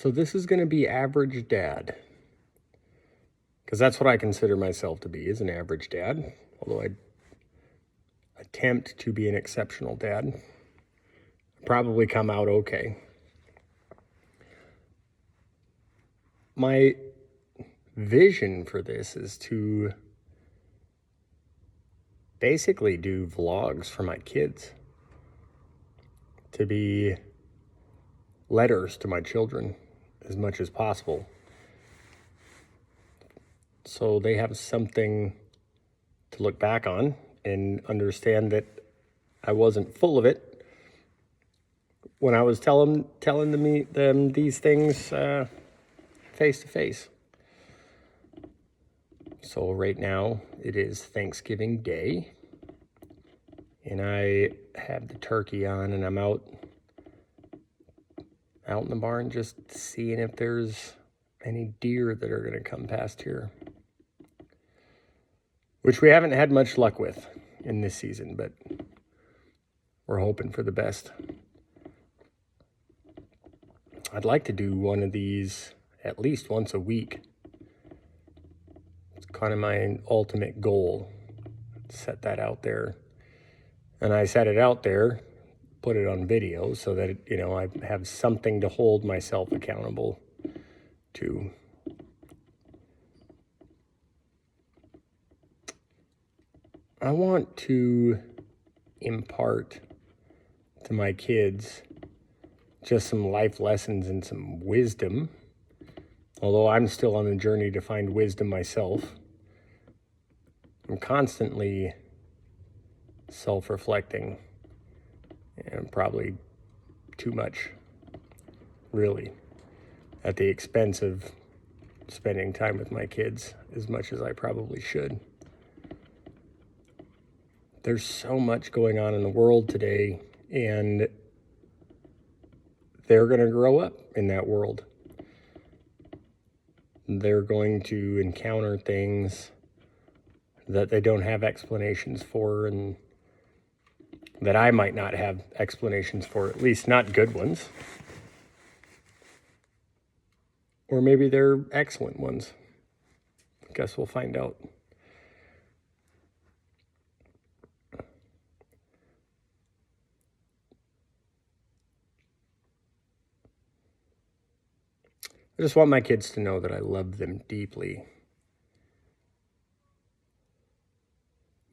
So this is going to be average dad, because that's what I consider myself to be, is an average dad, although I attempt to be an exceptional dad. Probably come out okay. My vision for this is to basically do vlogs for my kids, to be letters to my children as much as possible, so they have something to look back on and understand that I wasn't full of it when I was telling them these things face to face. So right now it is Thanksgiving Day, and I have the turkey on, and I'm out in the barn just seeing if there's any deer that are going to come past here, which we haven't had much luck with in this season, but we're hoping for the best. I'd like to do one of these at least once a week. It's kind of my ultimate goal. Set that out there. And I set it out there, put it on video so that, I have something to hold myself accountable to. I want to impart to my kids just some life lessons and some wisdom, although I'm still on the journey to find wisdom myself. I'm constantly self-reflecting, and probably too much, really, at the expense of spending time with my kids as much as I probably should. There's so much going on in the world today, and they're going to grow up in that world. They're going to encounter things that they don't have explanations for, and that I might not have explanations for, at least not good ones. Or maybe they're excellent ones. I guess we'll find out. I just want my kids to know that I love them deeply,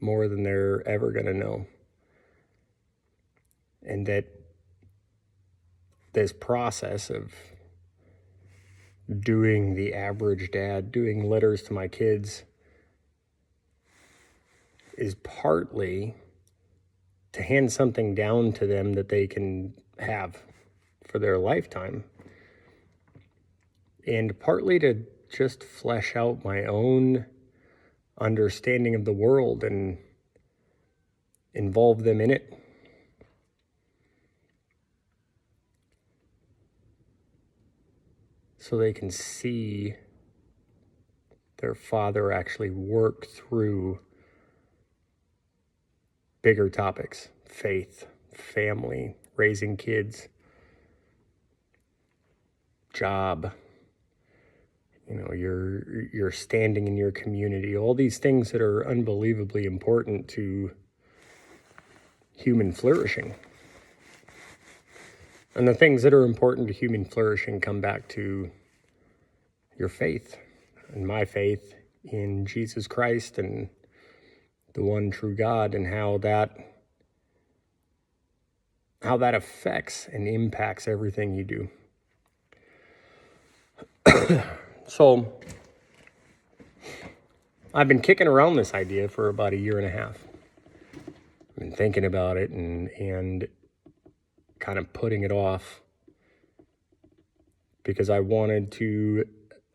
more than they're ever going to know. And that this process of doing the average dad, doing letters to my kids, is partly to hand something down to them that they can have for their lifetime, and partly to just flesh out my own understanding of the world and involve them in it. So they can see their father actually work through bigger topics: faith, family, raising kids, job, your standing in your community, all these things that are unbelievably important to human flourishing. And the things that are important to human flourishing come back to your faith, and my faith in Jesus Christ and the one true God, and how that affects and impacts everything you do. So I've been kicking around this idea for about a year and a half. I've been thinking about it and kind of putting it off, because I wanted to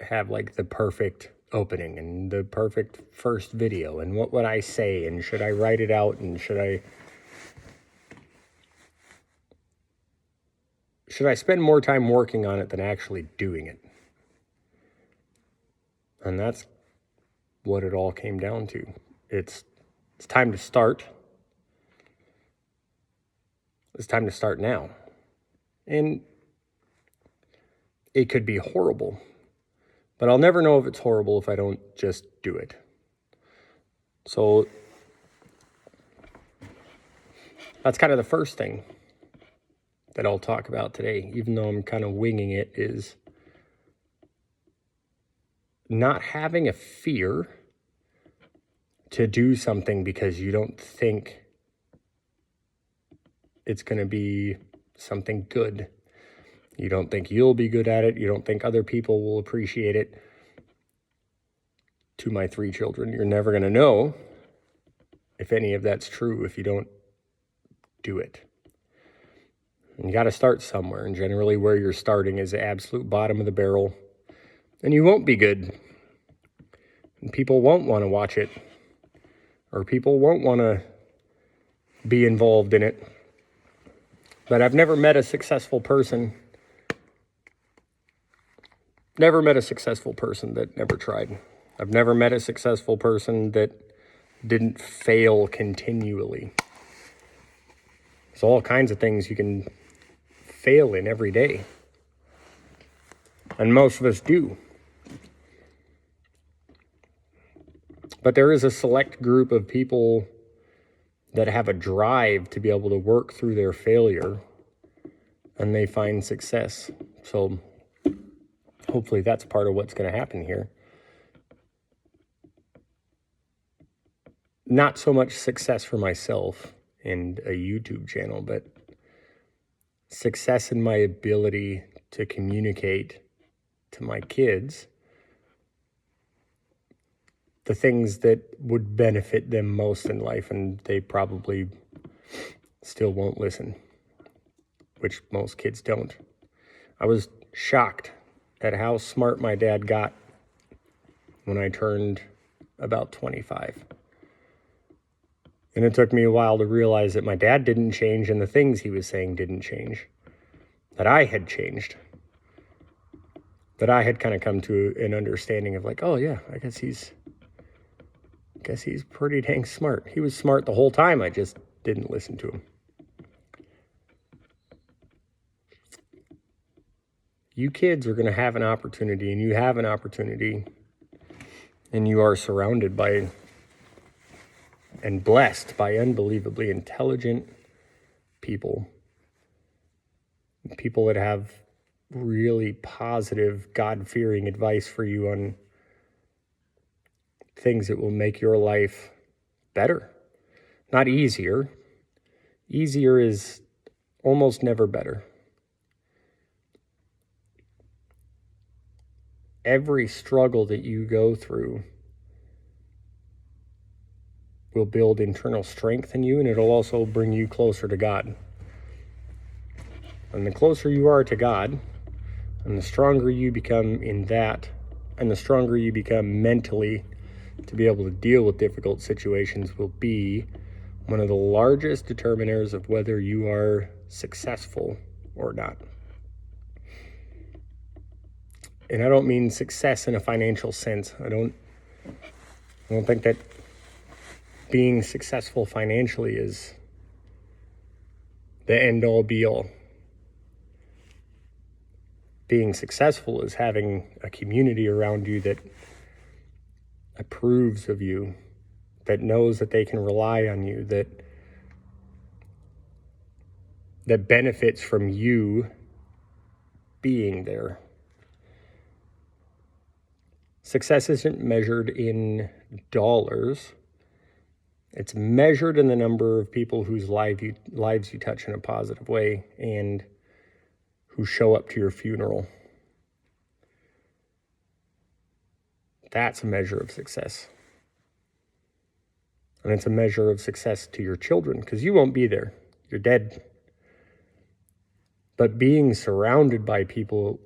have like the perfect opening and the perfect first video, and what would I say, and should I write it out, and should I spend more time working on it than actually doing it? And that's what it all came down to. It's time to start. It's time to start now. And it could be horrible. But I'll never know if it's horrible if I don't just do it. So that's kind of the first thing that I'll talk about today, even though I'm kind of winging it, is not having a fear to do something because you don't think it's going to be something good. You don't think you'll be good at it. You don't think other people will appreciate it. To my 3 children, you're never going to know if any of that's true if you don't do it. And you got to start somewhere, and generally where you're starting is the absolute bottom of the barrel, and you won't be good. And people won't want to watch it, or people won't want to be involved in it. But I've never met a successful person that never tried. I've never met a successful person that didn't fail continually. There's all kinds of things you can fail in every day. And most of us do. But there is a select group of people that have a drive to be able to work through their failure, and they find success. So hopefully that's part of what's going to happen here. Not so much success for myself and a YouTube channel, but success in my ability to communicate to my kids the things that would benefit them most in life, and they probably still won't listen, which most kids don't. I was shocked at how smart my dad got when I turned about 25. And it took me a while to realize that my dad didn't change and the things he was saying didn't change, that I had changed, that I had kind of come to an understanding of like, oh yeah, I guess he's pretty dang smart. He was smart the whole time. I just didn't listen to him. You kids are going to have an opportunity, and you have an opportunity, and you are surrounded by and blessed by unbelievably intelligent people that have really positive, God-fearing advice for you on things that will make your life better. Not easier. Easier is almost never better. Every struggle that you go through will build internal strength in you, and it'll also bring you closer to God. And the closer you are to God, and the stronger you become in that, and the stronger you become mentally to be able to deal with difficult situations, will be one of the largest determiners of whether you are successful or not. And I don't mean success in a financial sense. I don't think that being successful financially is the end all be all. Being successful is having a community around you that approves of you, that knows that they can rely on you, that benefits from you being there. Success isn't measured in dollars. It's measured in the number of people whose lives you touch in a positive way and who show up to your funeral. That's a measure of success. And it's a measure of success to your children, because you won't be there. You're dead. But being surrounded by people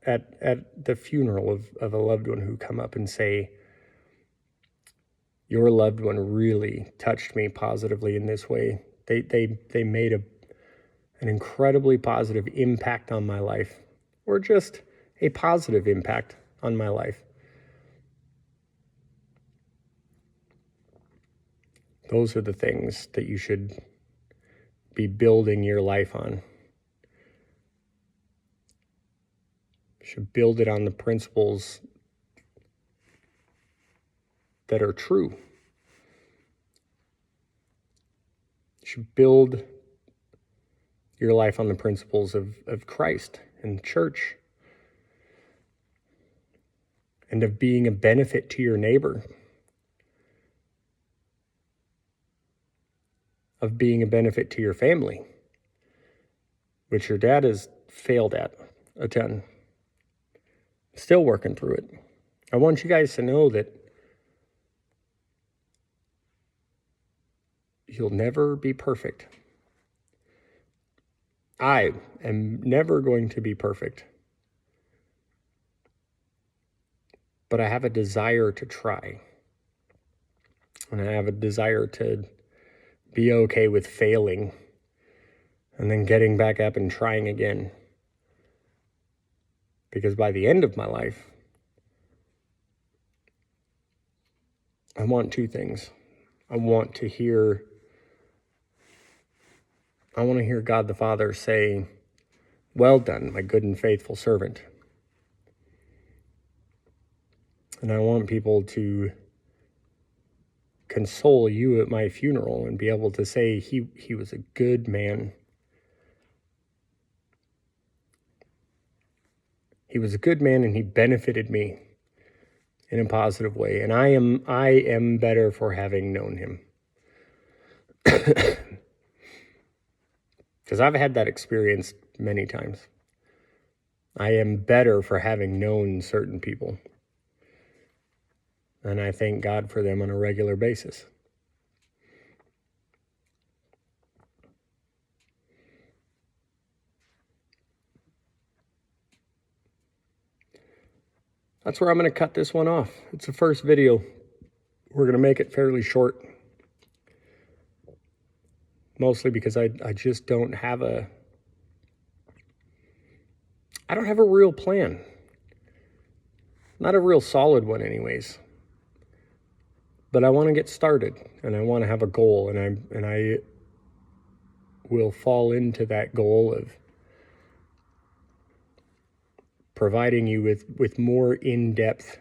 at the funeral of a loved one who come up and say, your loved one really touched me positively in this way. They made an incredibly positive impact on my life, or just a positive impact on my life. Those are the things that you should be building your life on. You should build it on the principles that are true. You should build your life on the principles of Christ and the church, and of being a benefit to your neighbor, of being a benefit to your family, which your dad has failed at a ton. Still working through it. I want you guys to know that you'll never be perfect. I am never going to be perfect. But I have a desire to try. And I have a desire to be okay with failing and then getting back up and trying again. Because by the end of my life, I want two things. I want to hear God the Father say, "Well done, my good and faithful servant." And I want people to console you at my funeral and be able to say, he was a good man. He was a good man and he benefited me in a positive way. And I am better for having known him. Because I've had that experience many times. I am better for having known certain people. And I thank God for them on a regular basis. That's where I'm going to cut this one off. It's the first video. We're going to make it fairly short. Mostly because I just don't have a real plan. Not a real solid one anyways. But I want to get started and I want to have a goal, and I will fall into that goal of providing you with more in-depth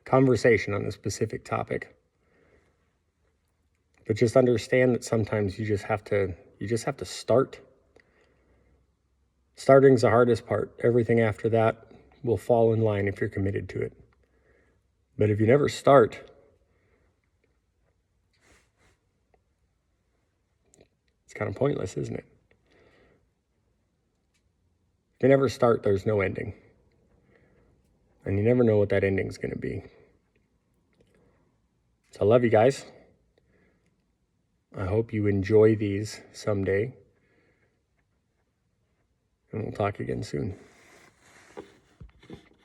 conversation on a specific topic. But just understand that sometimes you just have to start. Starting's the hardest part. Everything after that will fall in line if you're committed to it. But if you never start, it's kind of pointless, isn't it? If you never start, there's no ending. And you never know what that ending's going to be. So I love you guys. I hope you enjoy these someday. And we'll talk again soon.